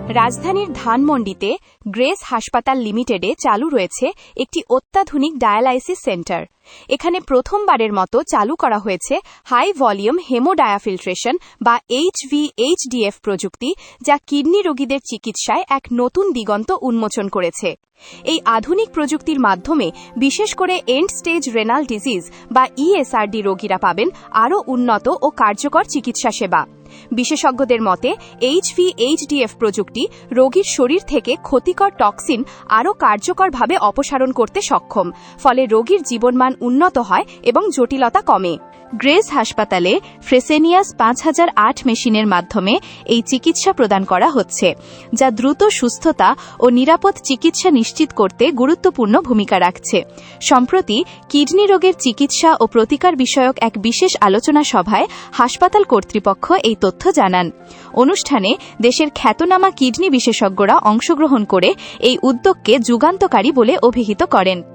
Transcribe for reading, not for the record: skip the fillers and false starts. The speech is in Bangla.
রাজধানীর ধানমন্ডিতে গ্রেস হাসপাতাল লিমিটেডে চালু রয়েছে একটি অত্যাধুনিক ডায়ালাইসিস সেন্টার। এখানে প্রথমবারের মতো চালু করা হয়েছে হাই ভলিউম হেমোডায়াফিল্ট্রেশন বা HVHDF প্রযুক্তি, যা কিডনি রোগীদের চিকিৎসায় এক নতুন দিগন্ত উন্মোচন করেছে। এই আধুনিক প্রযুক্তির মাধ্যমে বিশেষ করে এন্ড স্টেজ রেনাল ডিজিজ বা ESRD রোগীরা পাবেন আরও উন্নত ও কার্যকর চিকিৎসা সেবা। বিশেষজ্ঞদের মতে HVHDF প্রযুক্তি রোগীর শরীর থেকে ক্ষতিকর টক্সিন আরও কার্যকরভাবে অপসারণ করতে সক্ষম, ফলে রোগীর জীবনমান উন্নত হয় এবং জটিলতা কমে। গ্রেস হাসপাতালে ফ্রেসেনিয়াস 5008 মেশিনের মাধ্যমে এই চিকিৎসা প্রদান করা হচ্ছে, যা দ্রুত সুস্থতা ও নিরাপদ চিকিৎসা নিশ্চিত করতে গুরুত্বপূর্ণ ভূমিকা রাখছে। সম্প্রতি কিডনি রোগের চিকিৎসা ও প্রতিকার বিষয়ক এক বিশেষ আলোচনা সভায় হাসপাতাল কর্তৃপক্ষ এই তথ্য জানান। অনুষ্ঠানে দেশের খ্যাতনামা কিডনি বিশেষজ্ঞরা অংশগ্রহণ করে এই উদ্যোগকে যুগান্তকারী বলে অভিহিত করেন।